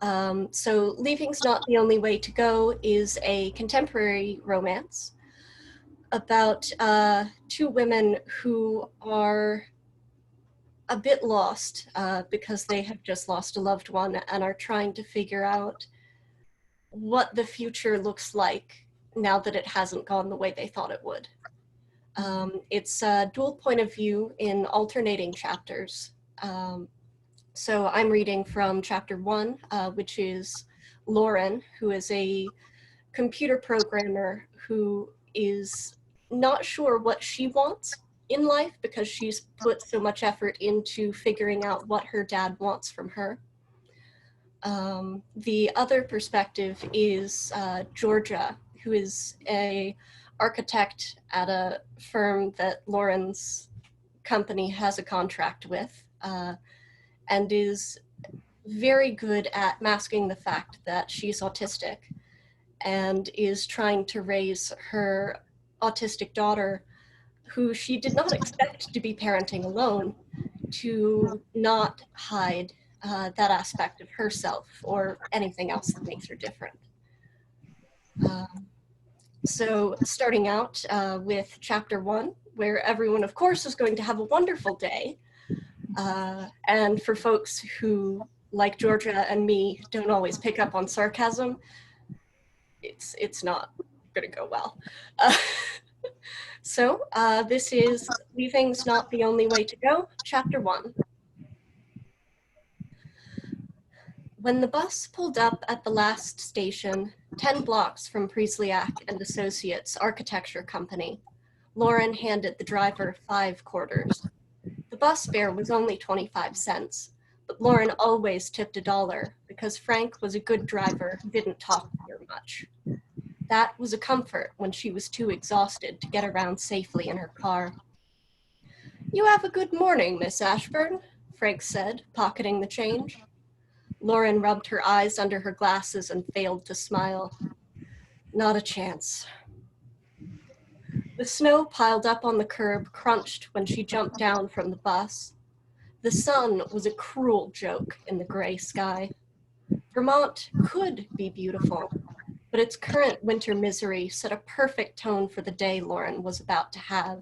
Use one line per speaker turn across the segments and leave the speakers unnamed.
So Leaving's Not the Only Way to Go is a contemporary romance about two women who are a bit lost because they have just lost a loved one and are trying to figure out what the future looks like now that it hasn't gone the way they thought it would. It's a dual point of view in alternating chapters. So I'm reading from chapter 1, which is Lauren, who is a computer programmer who is not sure what she wants in life because she's put so much effort into figuring out what her dad wants from her. The other perspective is Georgia, who is a architect at a firm that Lauren's company has a contract with, and is very good at masking the fact that she's autistic and is trying to raise her autistic daughter, who she did not expect to be parenting alone, to not hide that aspect of herself or anything else that makes her different. So starting out with chapter 1, where everyone, of course, is going to have a wonderful day. And for folks who, like Georgia and me, don't always pick up on sarcasm, it's not going to go well. So this is Leaving's Not the Only Way to Go, chapter 1. When the bus pulled up at the last station, 10 blocks from Priestlyak and Associates Architecture Company, Lauren handed the driver 5 quarters. The bus fare was only 25 cents, but Lauren always tipped $1 because Frank was a good driver who didn't talk to her much. That was a comfort when she was too exhausted to get around safely in her car. "You have a good morning, Miss Ashburn," Frank said, pocketing the change. Lauren rubbed her eyes under her glasses and failed to smile. Not a chance. The snow piled up on the curb crunched when she jumped down from the bus. The sun was a cruel joke in the gray sky. Vermont could be beautiful, but its current winter misery set a perfect tone for the day Lauren was about to have.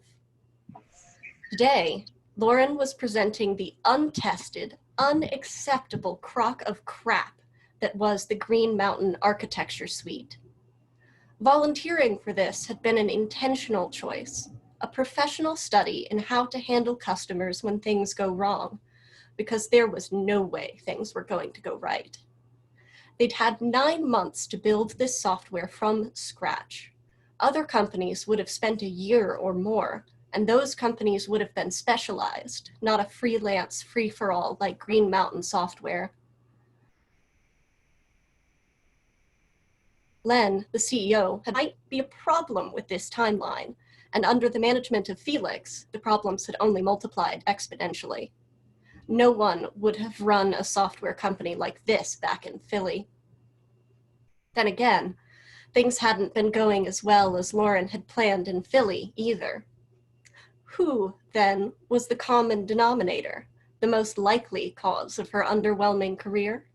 Today, Lauren was presenting the untested, unacceptable crock of crap that was the Green Mountain Architecture Suite. Volunteering for this had been an intentional choice, a professional study in how to handle customers when things go wrong, because there was no way things were going to go right. They'd had 9 months to build this software from scratch. Other companies would have spent a year or more, and those companies would have been specialized, not a freelance free-for-all like Green Mountain Software. Len, the CEO, might be a problem with this timeline, and under the management of Felix, the problems had only multiplied exponentially. No one would have run a software company like this back in Philly. Then again, things hadn't been going as well as Lauren had planned in Philly either. Who, then, was the common denominator, the most likely cause of her underwhelming career?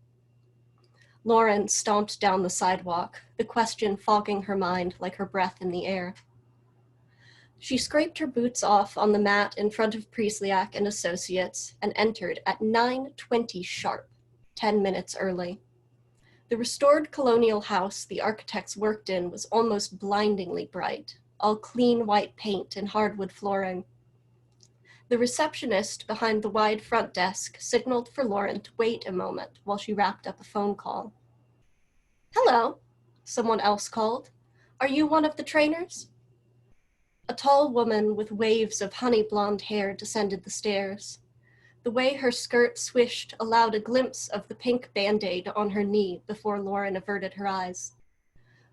Lauren stomped down the sidewalk, the question fogging her mind like her breath in the air. She scraped her boots off on the mat in front of Priestlyak and Associates and entered at 9:20 sharp, 10 minutes early. The restored colonial house the architects worked in was almost blindingly bright, all clean white paint and hardwood flooring. The receptionist behind the wide front desk signaled for Lauren to wait a moment while she wrapped up a phone call. "Hello," someone else called. "Are you one of the trainers?" A tall woman with waves of honey blonde hair descended the stairs. The way her skirt swished allowed a glimpse of the pink Band-Aid on her knee before Lauren averted her eyes.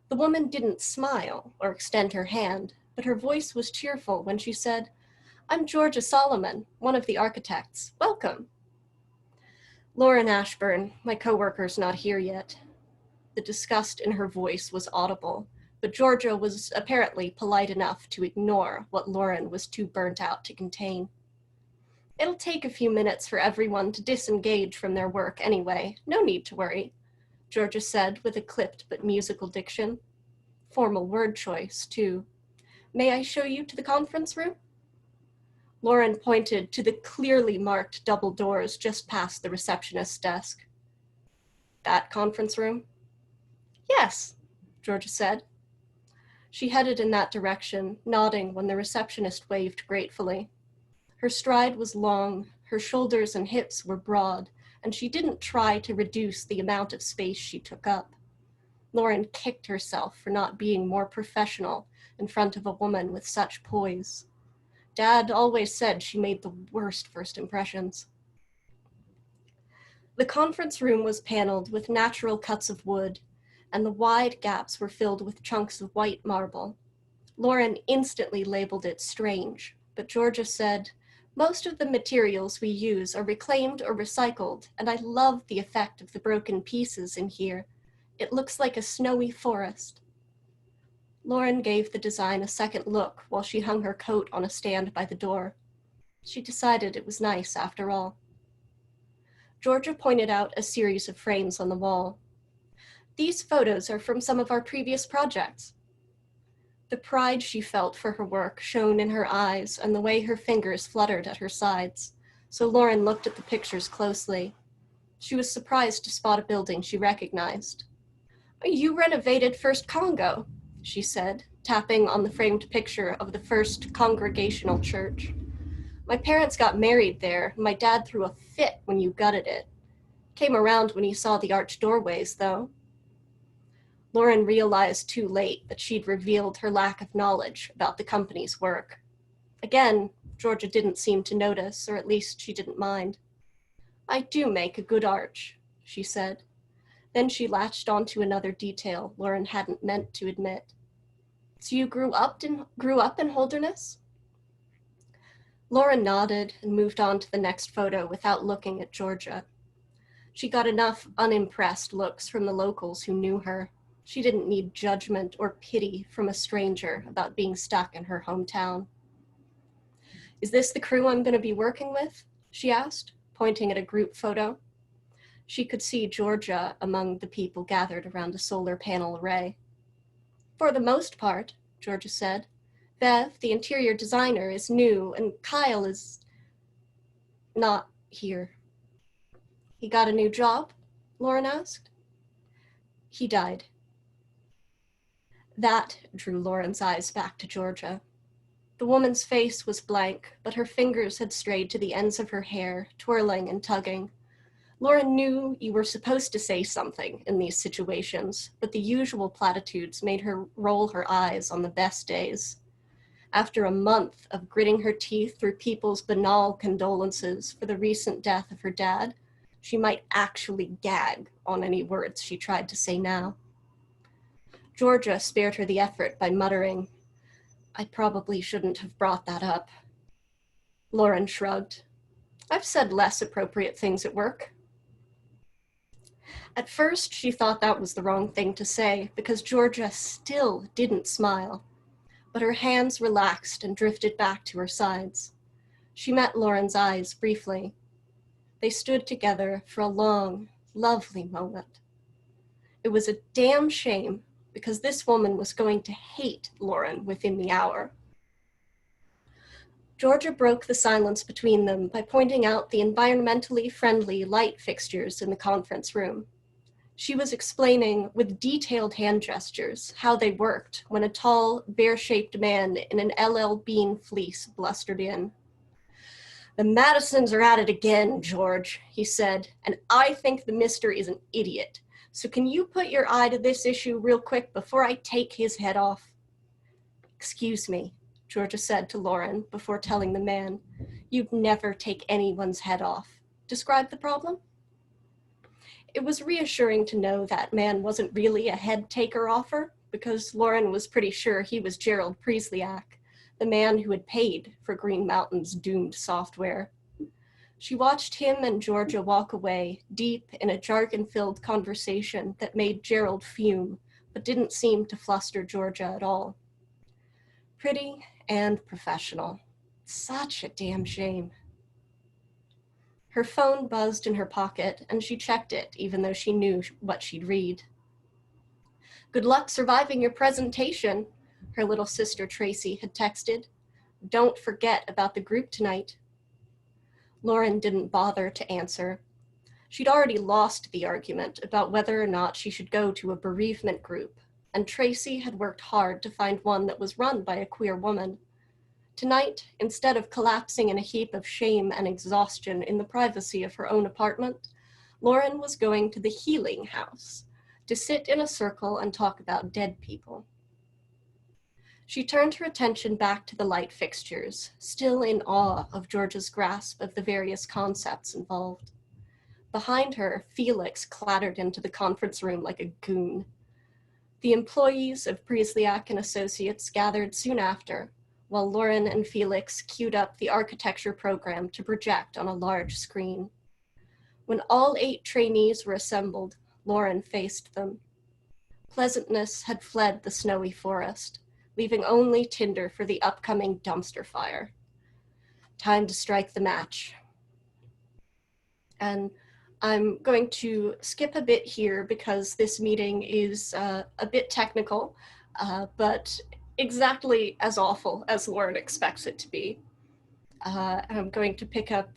The woman didn't smile or extend her hand, but her voice was cheerful when she said, "I'm Georgia Solomon, one of the architects. Welcome." "Lauren Ashburn, my coworker's not here yet." The disgust in her voice was audible, but Georgia was apparently polite enough to ignore what Lauren was too burnt out to contain. "It'll take a few minutes for everyone to disengage from their work anyway. No need to worry. Georgia said with a clipped but musical diction. Formal word choice, too. May I show you to the conference room? Lauren pointed to the clearly marked double doors just past the receptionist's desk. That conference room? Yes, Georgia said. She headed in that direction, nodding when the receptionist waved gratefully. Her stride was long, her shoulders and hips were broad, and she didn't try to reduce the amount of space she took up. Lauren kicked herself for not being more professional in front of a woman with such poise. Dad always said she made the worst first impressions. The conference room was paneled with natural cuts of wood, and the wide gaps were filled with chunks of white marble. Lauren instantly labeled it strange, but Georgia said, most of the materials we use are reclaimed or recycled, and I love the effect of the broken pieces in here. It looks like a snowy forest. Lauren gave the design a second look while she hung her coat on a stand by the door. She decided it was nice after all. Georgia pointed out a series of frames on the wall. These photos are from some of our previous projects. The pride she felt for her work shone in her eyes and the way her fingers fluttered at her sides, so Lauren looked at the pictures closely. She was surprised to spot a building she recognized. You renovated First Congo, she said, tapping on the framed picture of the First Congregational Church. My parents got married there. My dad threw a fit when you gutted it. Came around when he saw the arched doorways, though. Lauren realized too late that she'd revealed her lack of knowledge about the company's work. Again, Georgia didn't seem to notice, or at least she didn't mind. I do make a good arch, she said. Then she latched onto another detail Lauren hadn't meant to admit. So you grew up in Holderness? Lauren nodded and moved on to the next photo without looking at Georgia. She got enough unimpressed looks from the locals who knew her. She didn't need judgment or pity from a stranger about being stuck in her hometown. Is this the crew I'm going to be working with? She asked, pointing at a group photo. She could see Georgia among the people gathered around a solar panel array. For the most part, Georgia said. Bev, the interior designer, is new, and Kyle is not here. He got a new job? Lauren asked. He died. That drew Lauren's eyes back to Georgia. The woman's face was blank, but her fingers had strayed to the ends of her hair, twirling and tugging. Lauren knew you were supposed to say something in these situations, but the usual platitudes made her roll her eyes on the best days. After a month of gritting her teeth through people's banal condolences for the recent death of her dad, she might actually gag on any words she tried to say now. Georgia spared her the effort by muttering, I probably shouldn't have brought that up. Lauren shrugged. I've said less appropriate things at work. At first, she thought that was the wrong thing to say because Georgia still didn't smile, but her hands relaxed and drifted back to her sides. She met Lauren's eyes briefly. They stood together for a long, lovely moment. It was a damn shame because this woman was going to hate Lauren within the hour. Georgia broke the silence between them by pointing out the environmentally friendly light fixtures in the conference room. She was explaining with detailed hand gestures how they worked when a tall, bear-shaped man in an LL Bean fleece blustered in. The Madisons are at it again, George, he said, and I think the mister is an idiot. So can you put your eye to this issue real quick before I take his head off? Excuse me, Georgia said to Lauren before telling the man, you'd never take anyone's head off. Describe the problem? It was reassuring to know that man wasn't really a head-taker-offer, because Lauren was pretty sure he was Gerald Priesliak, the man who had paid for Green Mountain's doomed software. She watched him and Georgia walk away, deep in a jargon-filled conversation that made Gerald fume, but didn't seem to fluster Georgia at all. Pretty and professional. Such a damn shame. Her phone buzzed in her pocket, and she checked it, even though she knew what she'd read. "Good luck surviving your presentation," her little sister Tracy had texted. "Don't forget about the group tonight." Lauren didn't bother to answer. She'd already lost the argument about whether or not she should go to a bereavement group, and Tracy had worked hard to find one that was run by a queer woman. Tonight, instead of collapsing in a heap of shame and exhaustion in the privacy of her own apartment, Lauren was going to the healing house to sit in a circle and talk about dead people. She turned her attention back to the light fixtures, still in awe of George's grasp of the various concepts involved. Behind her, Felix clattered into the conference room like a goon. The employees of Priesliak and Associates gathered soon after, while Lauren and Felix queued up the architecture program to project on a large screen. When all 8 trainees were assembled, Lauren faced them. Pleasantness had fled the snowy forest, leaving only tinder for the upcoming dumpster fire. Time to strike the match. And I'm going to skip a bit here because this meeting is a bit technical, but exactly as awful as Lauren expects it to be. And I'm going to pick up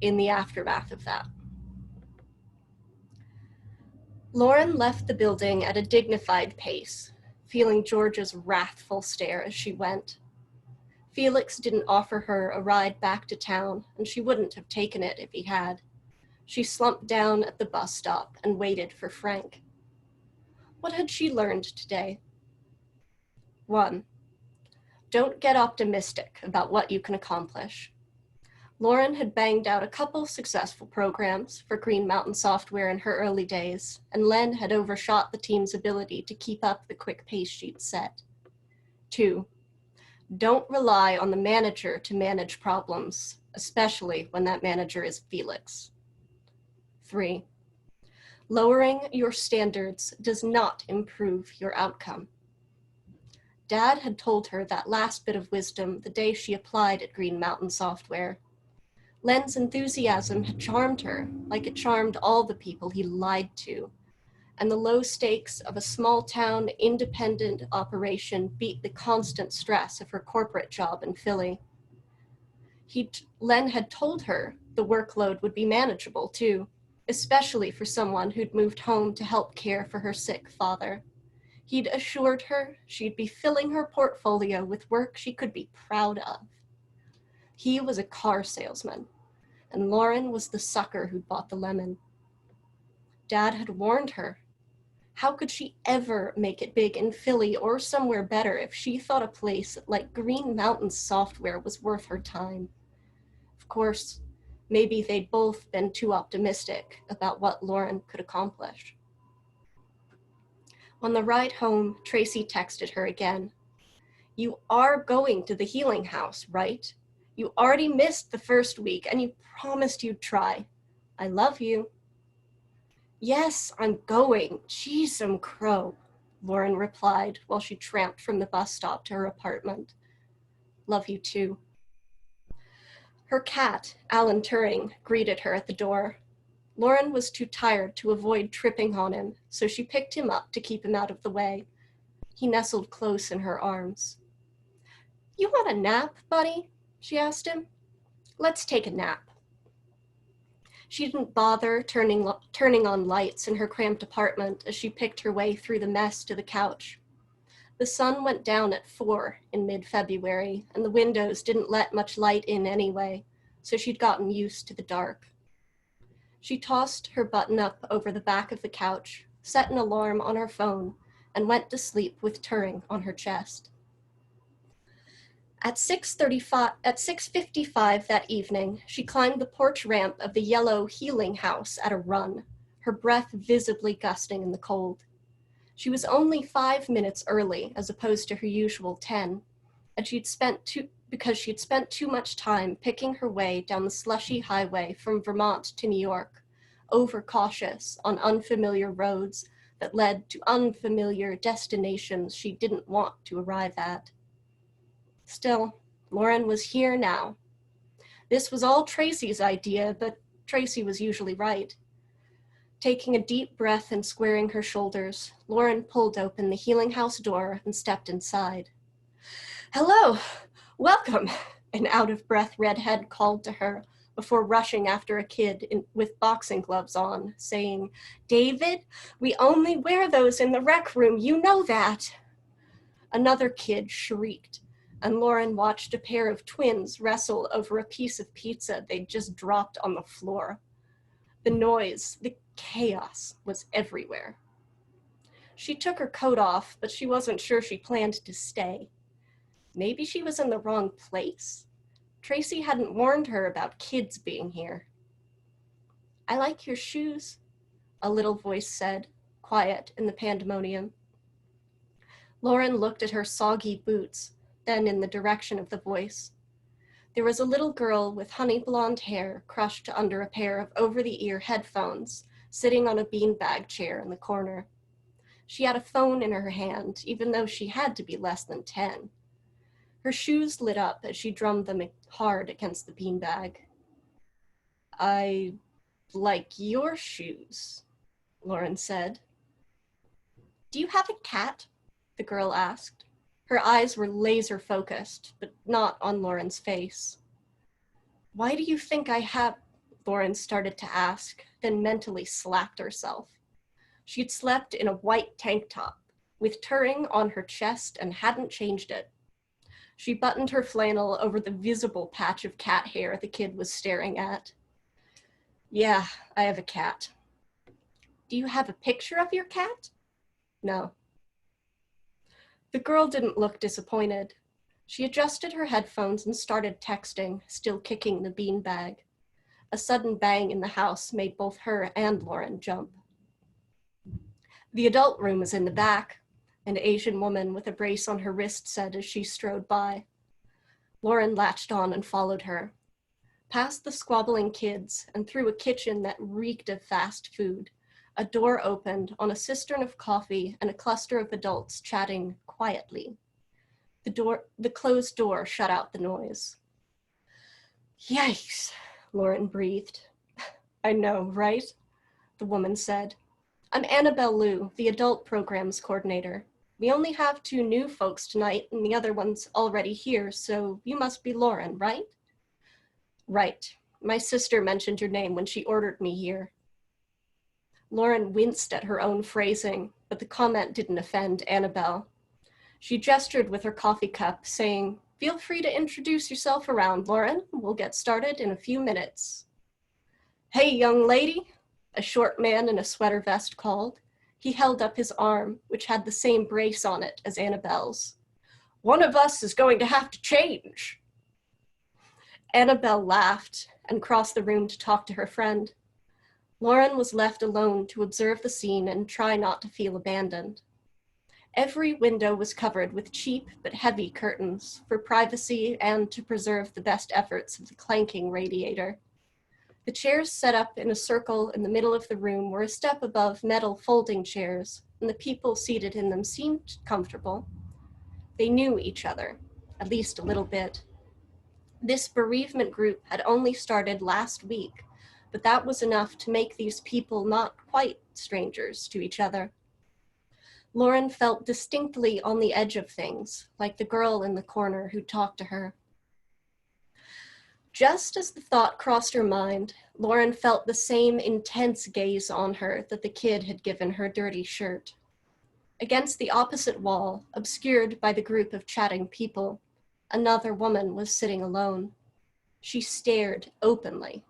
in the aftermath of that. Lauren left the building at a dignified pace, feeling George's wrathful stare as she went. Felix didn't offer her a ride back to town, and she wouldn't have taken it if he had. She slumped down at the bus stop and waited for Frank. What had she learned today? 1. Don't get optimistic about what you can accomplish. Lauren had banged out a couple successful programs for Green Mountain Software in her early days, and Len had overshot the team's ability to keep up the quick pace she'd set. 2. Don't rely on the manager to manage problems, especially when that manager is Felix. 3. Lowering your standards does not improve your outcome. Dad had told her that last bit of wisdom the day she applied at Green Mountain Software. Len's enthusiasm had charmed her, like it charmed all the people he lied to, and the low stakes of a small-town, independent operation beat the constant stress of her corporate job in Philly. Len had told her the workload would be manageable, too, especially for someone who'd moved home to help care for her sick father. He'd assured her she'd be filling her portfolio with work she could be proud of. He was a car salesman, and Lauren was the sucker who'd bought the lemon. Dad had warned her. How could she ever make it big in Philly or somewhere better if she thought a place like Green Mountain Software was worth her time? Of course, maybe they'd both been too optimistic about what Lauren could accomplish. On the ride home, Tracy texted her again. You are going to the healing house, right? You already missed the first week and you promised you'd try. I love you. Yes, I'm going. Jeez, some crow, Lauren replied while she tramped from the bus stop to her apartment. Love you too. Her cat, Alan Turing, greeted her at the door. Lauren was too tired to avoid tripping on him, so she picked him up to keep him out of the way. He nestled close in her arms. You want a nap, buddy? She asked him. Let's take a nap. She didn't bother turning on lights in her cramped apartment as she picked her way through the mess to the couch. The sun went down at 4 in mid-February, and the windows didn't let much light in anyway, so she'd gotten used to the dark. She tossed her button-up over the back of the couch, set an alarm on her phone, and went to sleep with Turing on her chest. At 6:55 that evening, she climbed the porch ramp of the yellow healing house at a run, her breath visibly gusting in the cold. She was only 5 minutes early as opposed to her usual 10, and because she'd spent too much time picking her way down the slushy highway from Vermont to New York, overcautious on unfamiliar roads that led to unfamiliar destinations she didn't want to arrive at. Still, Lauren was here now. This was all Tracy's idea, but Tracy was usually right. Taking a deep breath and squaring her shoulders, Lauren pulled open the healing house door and stepped inside. "Hello, welcome," an out-of-breath redhead called to her before rushing after a kid with boxing gloves on, saying, "David, we only wear those in the rec room, you know that." Another kid shrieked, and Lauren watched a pair of twins wrestle over a piece of pizza they'd just dropped on the floor. The noise, the chaos was everywhere. She took her coat off, but she wasn't sure she planned to stay. Maybe she was in the wrong place. Tracy hadn't warned her about kids being here. "I like your shoes," a little voice said, quiet in the pandemonium. Lauren looked at her soggy boots, then in the direction of the voice. There was a little girl with honey blonde hair crushed under a pair of over-the-ear headphones, sitting on a beanbag chair in the corner. She had a phone in her hand, even though she had to be less than 10. Her shoes lit up as she drummed them hard against the beanbag. "I like your shoes," Lauren said. "Do you have a cat?" the girl asked. Her eyes were laser-focused, but not on Lauren's face. "Why do you think I have?" Lauren started to ask, then mentally slapped herself. She'd slept in a white tank top, with Turing on her chest and hadn't changed it. She buttoned her flannel over the visible patch of cat hair the kid was staring at. "Yeah, I have a cat." "Do you have a picture of your cat?" "No." The girl didn't look disappointed. She adjusted her headphones and started texting, still kicking the beanbag. A sudden bang in the house made both her and Lauren jump. "The adult room is in the back," an Asian woman with a brace on her wrist said as she strode by. Lauren latched on and followed her. Past the squabbling kids and through a kitchen that reeked of fast food, a door opened on a cistern of coffee and a cluster of adults chatting quietly. The closed door shut out the noise. "Yikes," Lauren breathed. "I know, right?" the woman said. "I'm Annabelle Liu, the adult programs coordinator. We only have 2 new folks tonight and the other one's already here, so you must be Lauren, right?" "Right. My sister mentioned your name when she ordered me here." Lauren winced at her own phrasing, but the comment didn't offend Annabelle. She gestured with her coffee cup, saying, "Feel free to introduce yourself around, Lauren. We'll get started in a few minutes." "Hey, young lady," a short man in a sweater vest called. He held up his arm, which had the same brace on it as Annabelle's. "One of us is going to have to change." Annabelle laughed and crossed the room to talk to her friend. Lauren was left alone to observe the scene and try not to feel abandoned. Every window was covered with cheap but heavy curtains for privacy and to preserve the best efforts of the clanking radiator. The chairs set up in a circle in the middle of the room were a step above metal folding chairs, and the people seated in them seemed comfortable. They knew each other, at least a little bit. This bereavement group had only started last week, but that was enough to make these people not quite strangers to each other. Lauren felt distinctly on the edge of things, like the girl in the corner who talked to her. Just as the thought crossed her mind, Lauren felt the same intense gaze on her that the kid had given her dirty shirt. Against the opposite wall, obscured by the group of chatting people, another woman was sitting alone. She stared openly.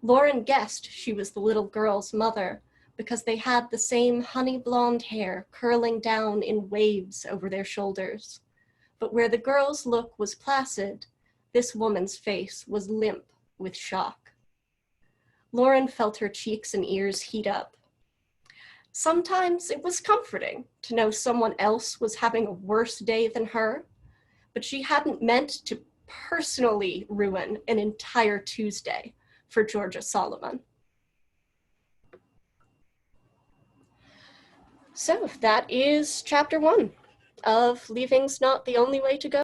Lauren guessed she was the little girl's mother because they had the same honey blonde hair curling down in waves over their shoulders. But where the girl's look was placid, this woman's face was limp with shock. Lauren felt her cheeks and ears heat up. Sometimes it was comforting to know someone else was having a worse day than her, but she hadn't meant to personally ruin an entire Tuesday for Georgia Solomon. So that is chapter 1 of Leaving's Not the Only Way to Go.